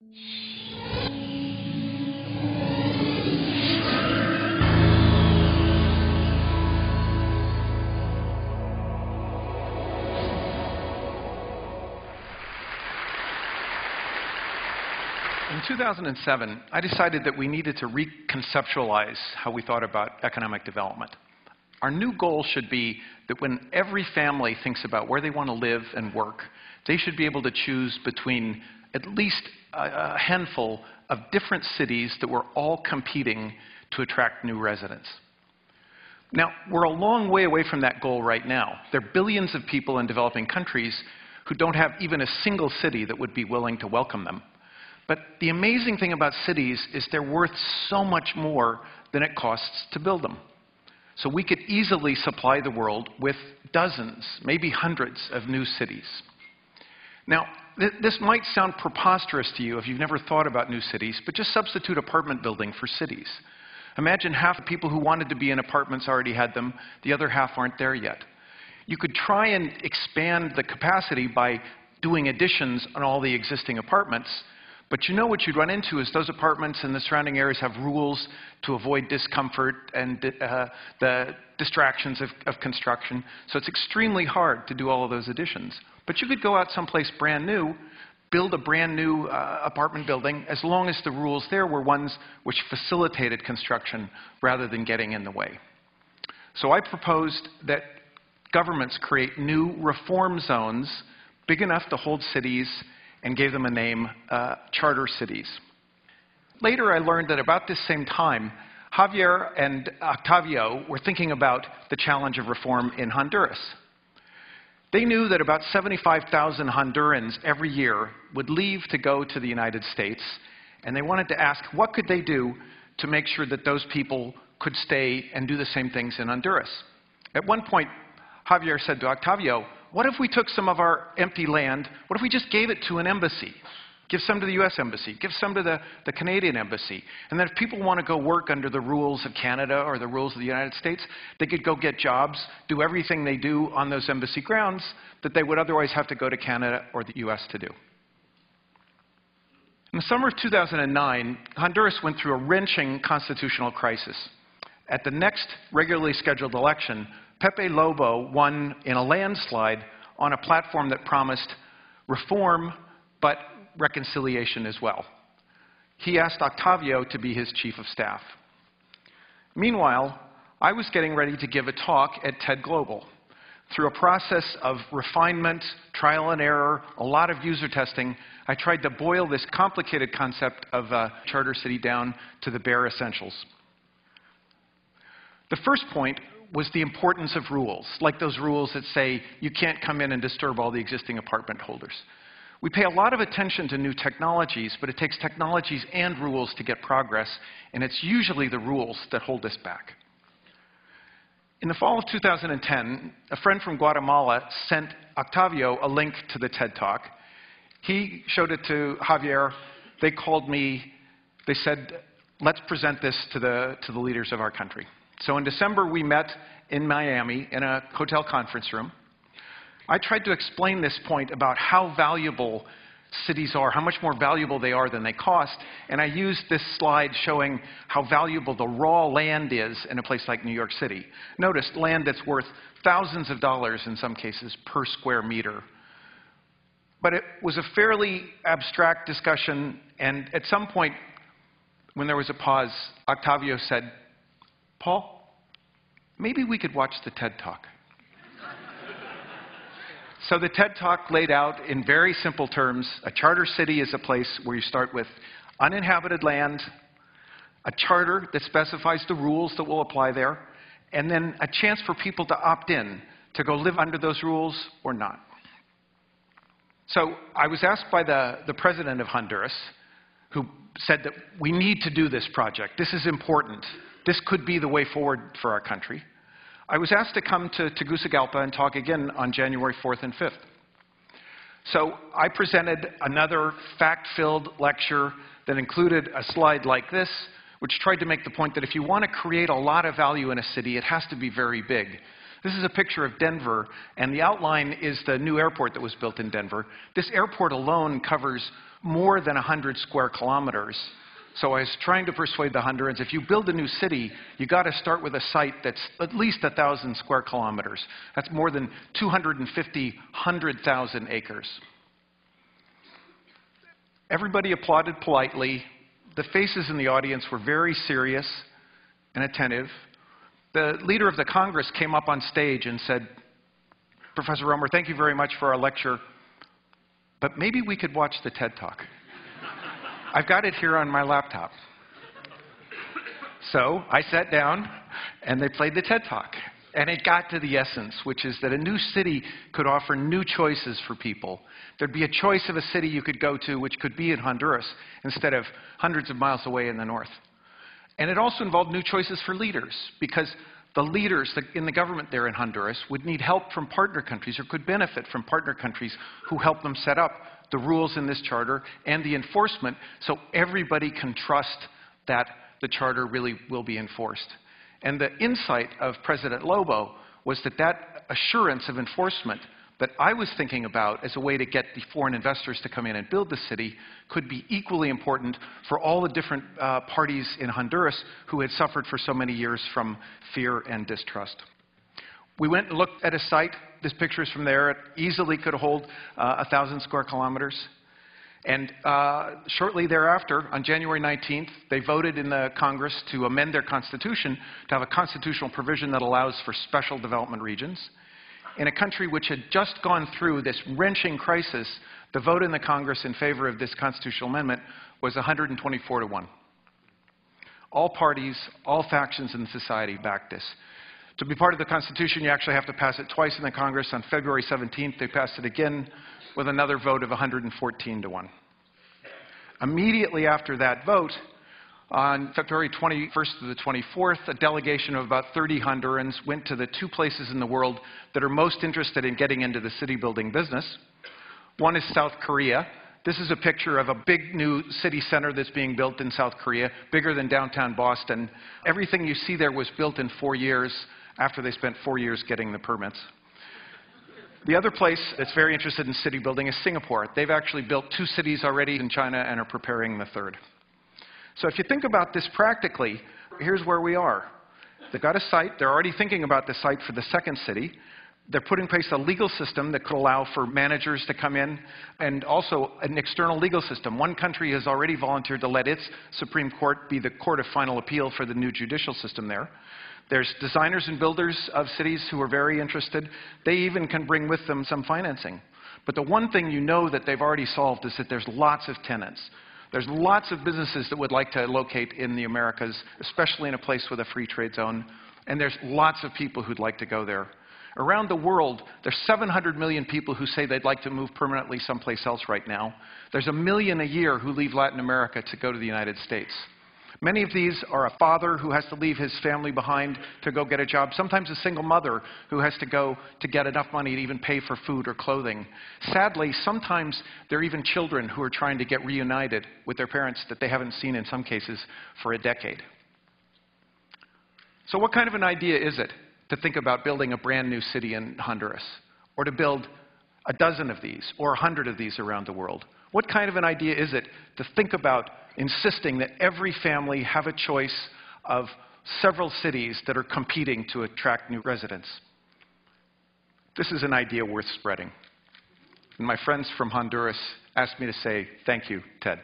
In 2007, I decided that we needed to reconceptualize how we thought about economic development. Our new goal should be that when every family thinks about where they want to live and work, they should be able to choose between at least a handful of different cities that were all competing to attract new residents. Now, we're a long way away from that goal right now. There are billions of people in developing countries who don't have even a single city that would be willing to welcome them. But the amazing thing about cities is they're worth so much more than it costs to build them. So we could easily supply the world with dozens, maybe hundreds of new cities. Now, this might sound preposterous to you if you've never thought about new cities, but just substitute apartment building for cities. Imagine half the people who wanted to be in apartments already had them, the other half aren't there yet. You could try and expand the capacity by doing additions on all the existing apartments, but you know what you'd run into is those apartments and the surrounding areas have rules to avoid discomfort and the distractions of construction. So it's extremely hard to do all of those additions. But you could go out someplace brand new, build a brand new apartment building, as long as the rules there were ones which facilitated construction rather than getting in the way. So I proposed that governments create new reform zones big enough to hold cities and gave them a name, charter cities. Later, I learned that about this same time, Javier and Octavio were thinking about the challenge of reform in Honduras. They knew that about 75,000 Hondurans every year would leave to go to the United States, and they wanted to ask what could they do to make sure that those people could stay and do the same things in Honduras. At one point, Javier said to Octavio, what if we took some of our empty land, what if we just gave it to an embassy? Give some to the US Embassy, give some to the Canadian Embassy. And then if people want to go work under the rules of Canada or the rules of the United States, they could go get jobs, do everything they do on those embassy grounds that they would otherwise have to go to Canada or the US to do. In the summer of 2009, Honduras went through a wrenching constitutional crisis. At the next regularly scheduled election, Pepe Lobo won in a landslide on a platform that promised reform, but reconciliation as well. He asked Octavio to be his chief of staff. Meanwhile, I was getting ready to give a talk at TED Global. Through a process of refinement, trial and error, a lot of user testing, I tried to boil this complicated concept of a charter city down to the bare essentials. The first point was the importance of rules, like those rules that say you can't come in and disturb all the existing apartment holders. We pay a lot of attention to new technologies, but it takes technologies and rules to get progress, and it's usually the rules that hold us back. In the fall of 2010, a friend from Guatemala sent Octavio a link to the TED Talk. He showed it to Javier. They called me. They said, let's present this to the leaders of our country. So in December, we met in Miami in a hotel conference room. I tried to explain this point about how valuable cities are, how much more valuable they are than they cost, and I used this slide showing how valuable the raw land is in a place like New York City. Notice land that's worth thousands of dollars in some cases per square meter. But it was a fairly abstract discussion, and at some point, when there was a pause, Octavio said, Paul, maybe we could watch the TED Talk. So the TED Talk laid out in very simple terms, a charter city is a place where you start with uninhabited land, a charter that specifies the rules that will apply there, and then a chance for people to opt in, to go live under those rules or not. So I was asked by the president of Honduras, who said that we need to do this project. This is important. This could be the way forward for our country. I was asked to come to Tegucigalpa and talk again on January 4th and 5th. So I presented another fact-filled lecture that included a slide like this, which tried to make the point that if you want to create a lot of value in a city, it has to be very big. This is a picture of Denver, and the outline is the new airport that was built in Denver. This airport alone covers more than 100 square kilometers. So I was trying to persuade the Hondurans, if you build a new city, you got to start with a site that's at least 1,000 square kilometers. That's more than 100,000 acres. Everybody applauded politely. The faces in the audience were very serious and attentive. The leader of the Congress came up on stage and said, "Professor Romer, thank you very much for our lecture, but maybe we could watch the TED Talk. I've got it here on my laptop." So I sat down, and they played the TED Talk. And it got to the essence, which is that a new city could offer new choices for people. There'd be a choice of a city you could go to, which could be in Honduras, instead of hundreds of miles away in the north. And it also involved new choices for leaders, because the leaders in the government there in Honduras would need help from partner countries, or could benefit from partner countries who help them set up the rules in this charter and the enforcement, so everybody can trust that the charter really will be enforced. And the insight of President Lobo was that that assurance of enforcement that I was thinking about as a way to get the foreign investors to come in and build the city could be equally important for all the different parties in Honduras who had suffered for so many years from fear and distrust. We went and looked at a site. This picture is from there. It easily could hold 1,000 square kilometers. And shortly thereafter, on January 19th, they voted in the Congress to amend their constitution to have a constitutional provision that allows for special development regions. In a country which had just gone through this wrenching crisis, the vote in the Congress in favor of this constitutional amendment was 124 to 1. All parties, all factions in society backed this. To be part of the Constitution, you actually have to pass it twice in the Congress. On February 17th, they passed it again with another vote of 114 to 1. Immediately after that vote, on February 21st to the 24th, a delegation of about 30 Hondurans went to the two places in the world that are most interested in getting into the city building business. One is South Korea. This is a picture of a big new city center that's being built in South Korea, bigger than downtown Boston. Everything you see there was built in 4 years after they spent 4 years getting the permits. The other place that's very interested in city building is Singapore. They've actually built 2 cities already in China and are preparing the 3rd. So if you think about this practically, here's where we are. They've got a site. They're already thinking about the site for the 2nd city. They're putting in place a legal system that could allow for managers to come in, and also an external legal system. One country has already volunteered to let its Supreme Court be the court of final appeal for the new judicial system there. There's designers and builders of cities who are very interested. They even can bring with them some financing. But the one thing you know that they've already solved is that there's lots of tenants. There's lots of businesses that would like to locate in the Americas, especially in a place with a free trade zone. And there's lots of people who'd like to go there. Around the world, there's 700 million people who say they'd like to move permanently someplace else right now. There's 1 million a year who leave Latin America to go to the United States. Many of these are a father who has to leave his family behind to go get a job, sometimes a single mother who has to go to get enough money to even pay for food or clothing. Sadly, sometimes there are even children who are trying to get reunited with their parents that they haven't seen in some cases for a decade. So what kind of an idea is it to think about building a brand new city in Honduras, or to build a dozen of these or 100 of these around the world? What kind of an idea is it to think about insisting that every family have a choice of several cities that are competing to attract new residents? This is an idea worth spreading. And my friends from Honduras asked me to say, thank you, Ted.